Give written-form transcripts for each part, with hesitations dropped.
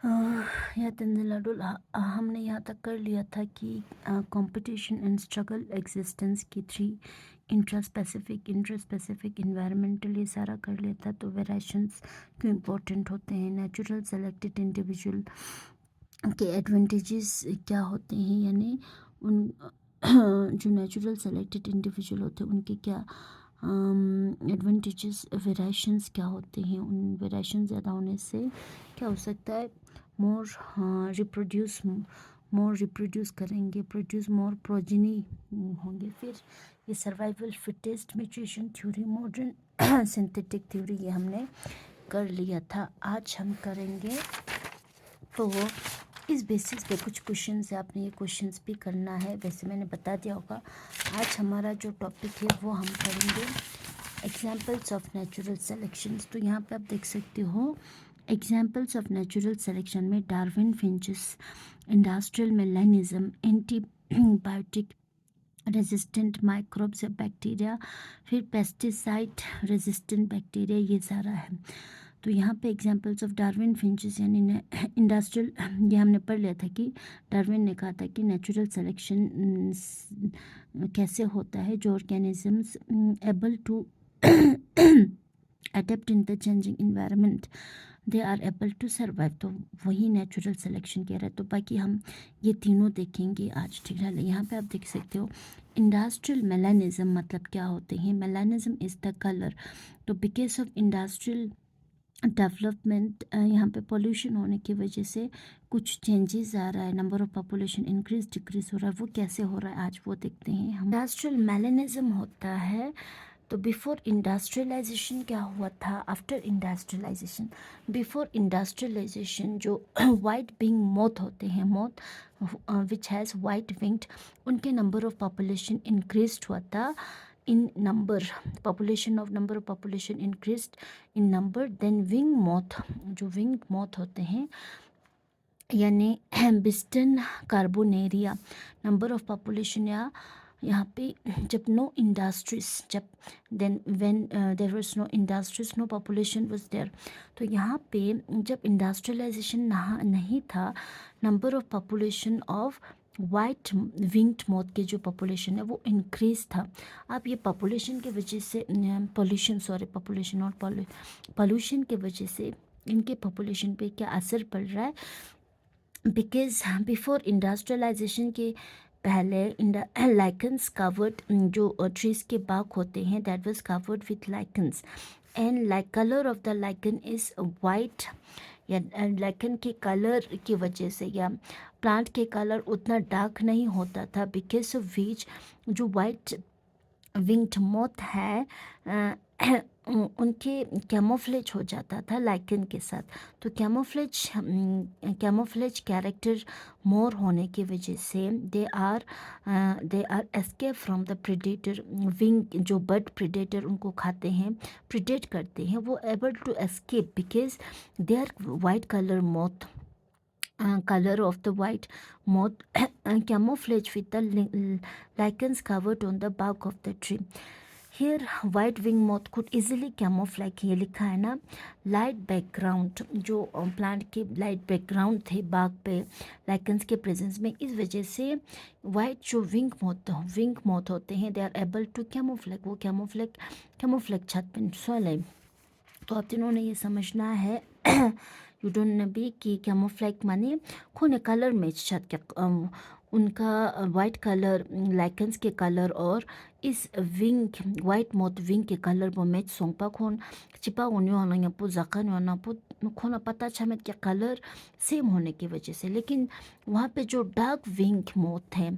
या तंजिलाडुल हमने यहाँ तक कर लिया था कि कंपटीशन एंड स्ट्रगल एग्जिस्टेंस की थ्री इंट्रा स्पेसिफिक इन्वायरमेंटल ये सारा कर लिया था। तो वेरिएशंस क्यों इम्पोर्टेंट होते हैं, नेचुरल सेलेक्टेड इंडिविजुअल के एडवांटेजेस क्या होते हैं, यानी उन जो नेचुरल सेलेक्टेड इंडिविजुअल होते हैं उनके क्या एडवांटेजेस, वेरिएशंस क्या होते हैं, उन वेरिएशन ज़्यादा होने से क्या हो सकता है, मोर रिप्रोड्यूस करेंगे, प्रोड्यूस मोर प्रोजेनी होंगे। फिर ये survival fittest, mutation theory, modern synthetic theory, ये हमने कर लिया था। आज हम करेंगे तो इस बेसिस पे कुछ क्वेश्चंस है, आपने ये क्वेश्चंस भी करना है, वैसे मैंने बता दिया होगा। आज हमारा जो टॉपिक है वो हम करेंगे एग्जाम्पल्स ऑफ नेचुरल सेलेक्शंस। तो यहाँ पे आप देख सकते हो एग्जाम्पल्स ऑफ नेचुरल सेलेक्शन में Darwin finches, industrial melanism, antibiotic resistant microbes या बैक्टीरिया, फिर पेस्टिसाइड रेजिस्टेंट बैक्टीरिया, ये सारा है। तो यहाँ पे एग्जांपल्स ऑफ डार्विन फिंचेस यानी इंडस्ट्रियल, ये हमने पढ़ लिया था कि डार्विन ने कहा था कि नेचुरल सिलेक्शन कैसे होता है, जो organisms able to adapt in the changing environment they are able to survive, तो वही नेचुरल सिलेक्शन कह रहा है। तो बाकी हम ये तीनों देखेंगे आज, ठीक है। यहाँ पे आप देख सकते हो इंडस्ट्रियल मेलानिज्म मतलब क्या होते हैं। मेलानिज्म इज द कलर, तो बिकॉज ऑफ इंडस्ट्रियल डेवलपमेंट, यहाँ पे पोल्यूशन होने की वजह से कुछ चेंजेस आ रहा है, number of population increase decrease हो रहा है, वो कैसे हो रहा है आज वो देखते हैं हम। इंडस्ट्रियल मेलानिज्म होता है, तो बिफोर इंडस्ट्रियलाइजेशन क्या हुआ था, आफ्टर इंडस्ट्रियलाइजेशन, बिफोर इंडस्ट्रियलाइजेशन जो वाइट विंग मोथ होते हैं, moth which has white winged, उनके नंबर ऑफ पॉपुलेशन इंक्रीज हुआ था in number, number of population increased in number, then wing moth, जो winged moth होते हैं यानी Biston carbonaria, number of population, या यहाँ पे जब नो इंडस्ट्रीज, जब then when there was no industries no population was there, तो यहाँ पे जब इंडस्ट्रियलाइजेशन नहीं था, number of population of white winged moth के जो पॉपुलेशन है वो इंक्रीज था। अब ये पॉपुलेशन के वजह से पॉपुलेशन और पॉल्यूशन के वजह से इनके पॉपुलेशन पे क्या असर पड़ रहा है, बिकॉज बिफोर इंडस्ट्रियलाइजेशन के पहले लाइकन्स कवर्ड, जो ट्रीज के बाग होते हैं that was covered with lichens, and like colour of the lichen is white, या लाइकन के कलर की वजह से या प्लांट के कलर उतना डार्क नहीं होता था, बिकॉज ऑफ विच जो वाइट विंग्ड मोथ है उनके कैमोफ्लेज हो जाता था लाइकन के साथ। तो कैमोफ्लेज कैरेक्टर मोर होने की वजह से they are escape from the predator, wing जो बर्ड प्रीडेटर उनको खाते हैं, प्रीडेट करते हैं, वो able to escape because they are white colour moth, color of the white moth camouflage with the lichens covered on the bark of the tree. Here white wing moth could easily camouflage, ये लिखा है ना, light background, जो plant के light background थे बाग पे lichens के presence में, इस वजह से वाइट जो विंग मोथ होते हैं they are able to camouflage, वो कैमोफ्लेज छत पे सोले। तो आप तीनों ने ये समझना है यू डोंट बी कि कैमोफ्लेज माने खूने कलर मैच छत के उनका वाइट कलर लाइकन्स के कलर और इस विंग वाइट मोथ विंग के कलर वो मैच सोंपा खून चिपा होने वाला या पू जकन वाला पू खूना पता छमें क्या कलर सेम होने की वजह से। लेकिन वहाँ पे जो डार्क विंग मोथ है,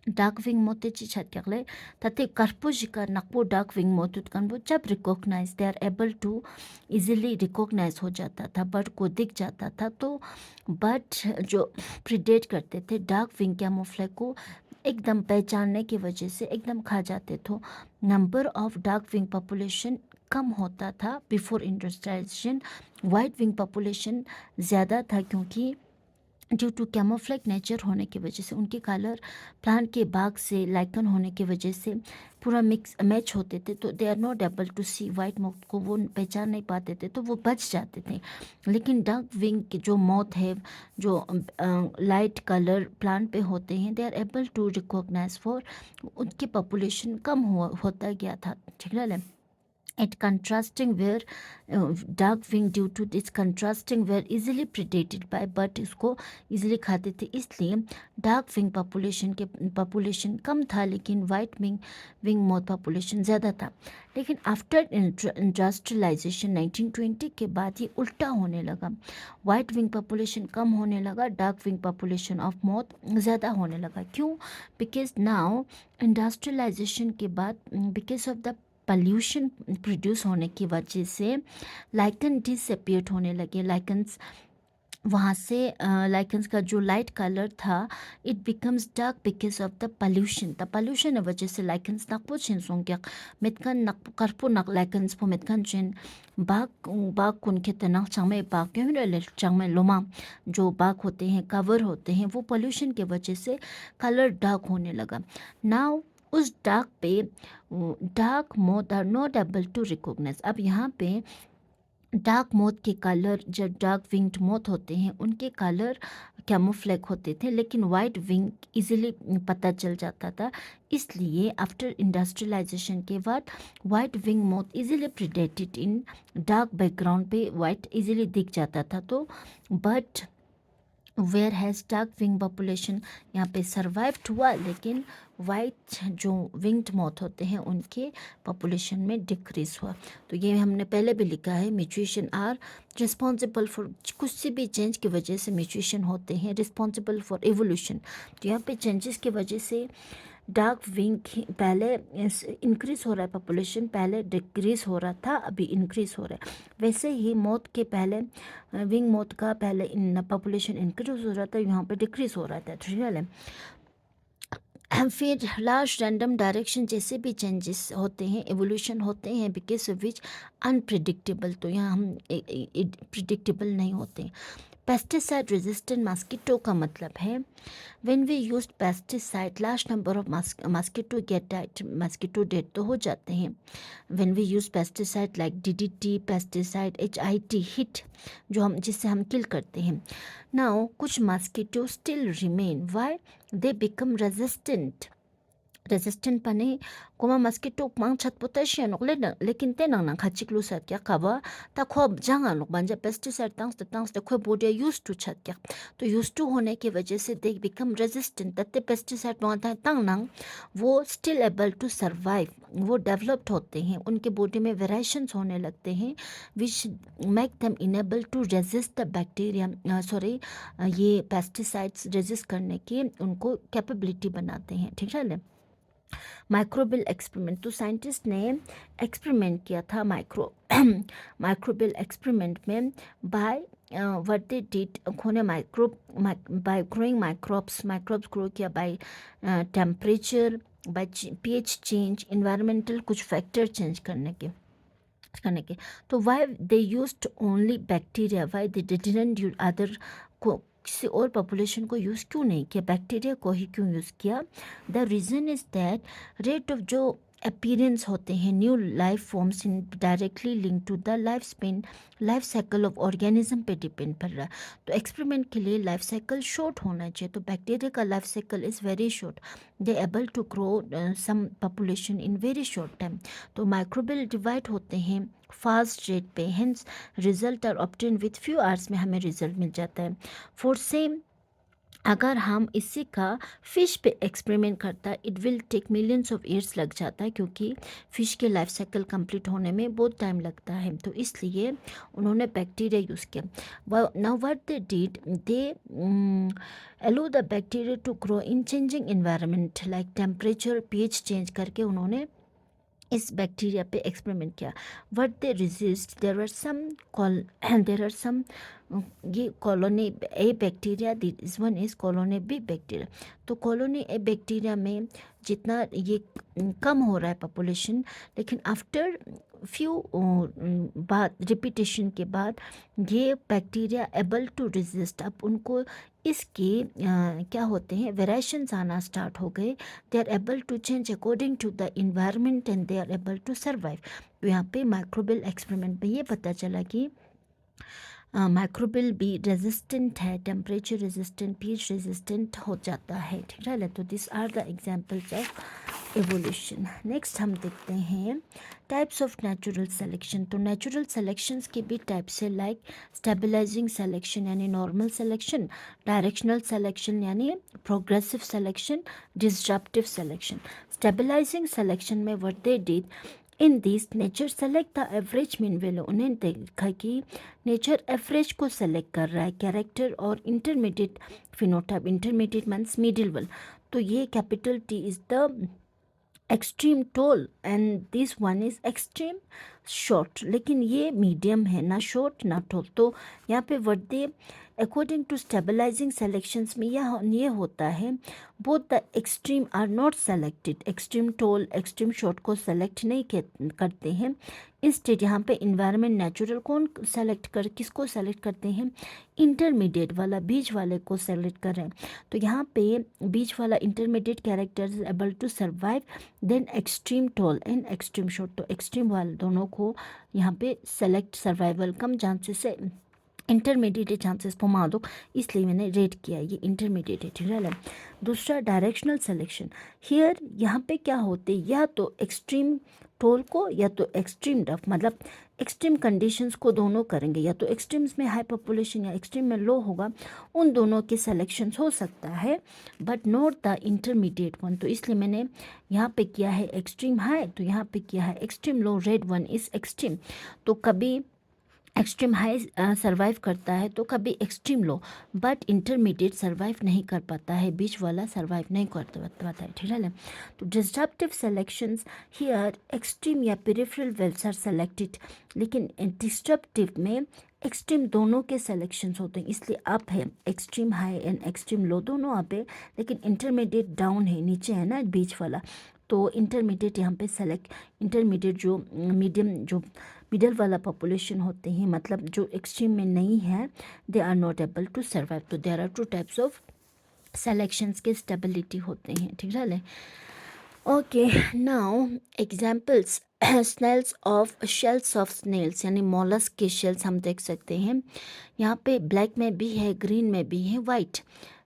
डार्क विंग मोतेची छात्यागले ताते कार्पुजिका नकपो डार्क विंग मोतुत कनबो जब recognise they are able to easily recognise हो जाता था, बर्ड को दिख जाता था, तो बर्ड जो प्रिडेट करते थे डार्क विंग कैमोफ्लेज को एकदम पहचानने की वजह से एकदम खा जाते थे। Number of dark wing population कम होता था before industrialisation, white wing population ज़्यादा था क्योंकि ड्यू टू कैमोफ्लेज नेचर होने की वजह से उनके कलर प्लांट के बाग से लाइकन होने की वजह से पूरा मिक्स मैच होते थे, तो they are not able to see white moth को वो पहचान नहीं पाते थे, तो वो बच जाते थे। लेकिन डार्क विंग के जो मोथ है, जो लाइट कलर प्लांट पे होते हैं, they are able to recognise for उनकी पॉपुलेशन कम होता गया था, ठीक है। At contrasting where dark wing due to its contrasting were easily predated by, but इसको easily खाते थे, इसलिए डार्क विंग पॉपुलेशन कम था, लेकिन वाइट विंग मोथ पॉपुलेशन ज़्यादा था। लेकिन आफ्टर इंडस्ट्रियलाइजेशन 1920 के बाद ये उल्टा होने लगा, वाइट विंग पॉपुलेशन कम होने लगा, dark wing population of moth ज़्यादा होने लगा। क्यों? बिकॉज नाउ इंडस्ट्रियलाइजेशन के बाद, because of the pollution produce होने की वजह से लाइकन डिसअपियर होने लगे। लाइकन्स वहाँ से लाइकन्स का जो लाइट कलर था it becomes dark because of the pollution वजह से लाइकन्स नकपो छिन सोंग्याक मेतकन नक करपो नक लाइकन्स पो मेतकन छिन बाग कुन के तनक चांगमे बाग क्यों ले चांगमे लोमा जो बाग होते हैं, कवर होते हैं, वो पॉल्यूशन के वजह से कलर डार्क होने लगा। नाउ उस डार्क पे dark moth are not able to recognise. अब यहाँ पे डार्क मोथ के कलर, जब डार्क विंग्ड मोथ होते हैं उनके कलर कैमोफ्लेज होते थे, लेकिन वाइट विंग इजीली पता चल जाता था। इसलिए आफ्टर इंडस्ट्रियलाइजेशन के बाद white wing moth easily predated in dark background पे वाइट इजीली दिख जाता था। तो but where has dark wing population यहाँ पे सर्वाइव्ड हुआ, लेकिन वाइट जो विंग्ड मोथ होते हैं उनके पॉपुलेशन में डिक्रीज हुआ। तो ये हमने पहले भी लिखा है, म्यूटेशन आर रिस्पॉन्सिबल फॉर, कुछ से भी चेंज की वजह से म्यूटेशन होते हैं, रिस्पॉन्सिबल फॉर एवोल्यूशन। तो यहाँ पे चेंजेस की वजह से डार्क विंग पहले इंक्रीज हो रहा है पॉपुलेशन, पहले डिक्रीज हो रहा था, अभी इंक्रीज हो रहा है। वैसे ही मोथ के पहले विंग मोथ का पहले इन पॉपुलेशन इंक्रीज हो रहा था, यहाँ पे डिक्रीज हो रहा था, ठीक है। फिर लार्ज रैंडम डायरेक्शन जैसे भी चेंजेस होते हैं, एवोल्यूशन होते हैं, बिकॉज ऑफ विच अनप्रिडिक्टेबल, तो यहाँ हम प्रिडिक्टेबल नहीं होते। पेस्टिसाइड रेजिस्टेंट मस्कीटो का मतलब है when we use pesticide large number of mosquito get died, mosquito dead तो हो जाते हैं। When we use pesticide like DDT, pesticide HIT hit, जो हम जिससे हम किल करते हैं। नाउ कुछ mosquito still remain, why they become resistant pane kuma mosquito mang chat potassium nok le lekin te nang khachik lu sat kya khawa ta khob janga nok banja pesticide tangs de khoi body used to chat kya, तो used to होने की वजह से they become resistant, तत्ते pesticide वहाँ तंग नंग वो still able to survive, वो developed होते हैं, उनके बॉडी में variations होने लगते हैं which make them unable to resist the bacteria, ये pesticides resist करने की उनको capability बनाते हैं, ठीक है। माइक्रोबियल एक्सपेरिमेंट, तो साइंटिस्ट ने एक्सपेरिमेंट किया था माइक्रोबियल एक्सपेरिमेंट में बाय व्हाट दे डिड, उन्होंने बाय ग्रोइंग माइक्रोब्स ग्रो किया by temperature, by pH change, environmental कुछ फैक्टर चेंज करने के। तो why they used only bacteria, why they didn't use other को, किसी और पॉपुलेशन को यूज़ क्यों नहीं किया, बैक्टीरिया को ही क्यों यूज़ किया? The reason is that rate of जो अपीयरेंस होते हैं new life forms in directly link to the life cycle of organism पे डिपेंड कर रहा है। तो एक्सपेरिमेंट के लिए लाइफ साइकिल शॉर्ट होना चाहिए, तो बैक्टीरिया का life cycle is very short, they able to grow some population in very short time. तो माइक्रोबियल डिवाइड होते हैं फास्ट रेट पे, hence result are obtain with few hours में हमें रिजल्ट मिल जाता है। फॉर सेम अगर हम इसी का फ़िश पे एक्सपेरिमेंट करता है it will take millions of years लग जाता है, क्योंकि फ़िश के लाइफ साइकिल कंप्लीट होने में बहुत टाइम लगता है, तो इसलिए उन्होंने बैक्टीरिया यूज़ किया। Now what they did, they allow the bacteria to grow in changing environment like temperature pH change करके उन्होंने इस बैक्टीरिया पे एक्सपेरिमेंट किया। What they resist, there are some ये colony A bacteria, this one is colony B bacteria. तो colony A bacteria में जितना ये कम हो रहा है पॉपुलेशन, लेकिन आफ्टर फ्यू बात रिपीटेशन के बाद ये बैक्टीरिया एबल टू रेजिस्ट, अब उनको इसके क्या होते हैं वेरिएशंस आना स्टार्ट हो गए। They are able to change according to the environment and they are able to survive. तो यहाँ पे माइक्रोबियल एक्सपेरिमेंट में ये पता चला कि माइक्रोबियल भी रेजिस्टेंट है, टेम्परेचर रेजिस्टेंट, पीएच रेजिस्टेंट हो जाता है, ठीक है। तो this are the examples of evolution. Next हम देखते हैं टाइप्स ऑफ नेचुरल सिलेक्शन। तो नेचुरल सिलेक्शंस के भी टाइप्स है, लाइक स्टेबलाइजिंग सिलेक्शन यानी नॉर्मल सिलेक्शन, डायरेक्शनल सिलेक्शन यानी progressive selection, disruptive selection. Stabilising selection में what they did in this, nature select the average mean value. उन्हें देखा कि नेचर एवरेज को सेलेक्ट कर रहा है, कैरेक्टर और intermediate phenotype, intermediate means middle one. तो ये capital T is the extreme tall and this one is extreme short, लेकिन ये मीडियम है, ना शॉर्ट ना टॉल। तो यहाँ पे word they according to stabilising selections में यह ये होता है both the extreme are not selected, extreme tall extreme short को सेलेक्ट नहीं करते हैं। इंस्टेड यहाँ पे इन्वायरमेंट नेचुरल कौन सेलेक्ट कर किसको सेलेक्ट करते हैं, इंटरमीडिएट वाला बीच वाले को सेलेक्ट कर रहे हैं। तो यहाँ पे बीच वाला intermediate characters able to survive then extreme tall and extreme short. तो एक्सट्रीम वाले दोनों को यहाँ पे सेलेक्ट सर्वाइवल कम चांसेस है, इंटरमीडिएट चांसेस फॉर्मा दो, इसलिए मैंने रेट किया ये इंटरमीडिएट है, ठीक है। दूसरा डायरेक्शनल सिलेक्शन, हियर यहाँ पे क्या होते या तो एक्सट्रीम टोल को या तो एक्सट्रीम डफ, मतलब एक्सट्रीम कंडीशंस को दोनों करेंगे, या तो एक्सट्रीम्स में हाई पॉपुलेशन या एक्सट्रीम में लो होगा, उन दोनों के सिलेक्शंस हो सकता है but not the intermediate one. तो इसलिए मैंने यहाँ पे किया है एक्सट्रीम हाई, तो यहाँ पे किया है extreme low, red one is extreme. तो कभी एक्सट्रीम हाई सर्वाइव करता है तो कभी extreme low, but intermediate survive नहीं कर पाता है, बीच वाला सर्वाइव नहीं कर पाता है, ठीक है। तो डिस्ट्रप्टिव सेलेक्शंस, हियर एक्सट्रीम या पेरिफेरल वेल्स आर सेलेक्टेड, लेकिन डिस्ट्रप्टिव में एक्सट्रीम दोनों के सेलेक्शंस होते हैं, इसलिए अप है extreme high and extreme low दोनों अप है, लेकिन इंटरमीडिएट डाउन है, नीचे है ना बीच वाला। तो इंटरमीडिएट यहाँ पे सेलेक्ट, इंटरमीडिएट जो मीडियम जो मिडल वाला पॉपुलेशन होते हैं, मतलब जो एक्सट्रीम में नहीं है, they are not able to survive. तो there are two types of selections के स्टेबिलिटी होते हैं, ठीक है। Okay, now examples snails of shells of snails यानी मॉलस्क के शेल्स हम देख सकते हैं। यहाँ पे ब्लैक में भी है, ग्रीन में भी है, white.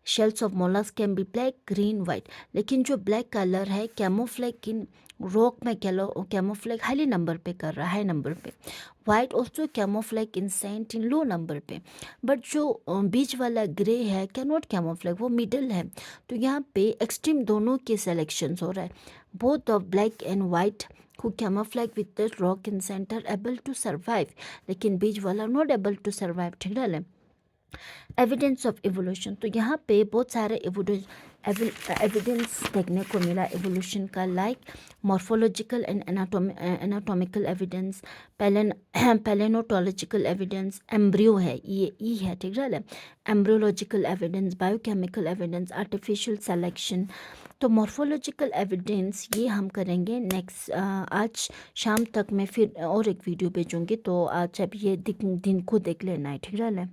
Shells of mollusc can be black, green, white. लेकिन जो ब्लैक कलर है कैमोफ्लेग इन रॉक में कैमोफ्लेग हाईली नंबर पे कर रहा है, हाई नंबर पे। वाइट ऑल्सो कैमोफ्लेग इन सेंट इन लो नंबर पे। बट जो बीच वाला ग्रे है कैनॉट कैमोफ्लेग, वो मिडल है। तो यहाँ पे एक्सट्रीम दोनों के सेलेक्शंस हो रहा है, both of black and white who camouflage with the rock in center able to survive, लेकिन बीच वाला not able to survive, ठीक है। एविडेंस ऑफ एवोल्यूशन, तो यहाँ पे बहुत सारे एविडेंस देखने को मिला एवोल्यूशन का, like morphological and anatomical evidence, palaeontological evidence, embryo है ये ई है, ठीक है। Embryological evidence, biochemical evidence, artificial selection. तो मॉर्फोलॉजिकल एविडेंस ये हम करेंगे नेक्स्ट, आज शाम तक मैं फिर और एक वीडियो भेजूँगी, तो आज अब ये दिन को देख लेना है, ठीक है।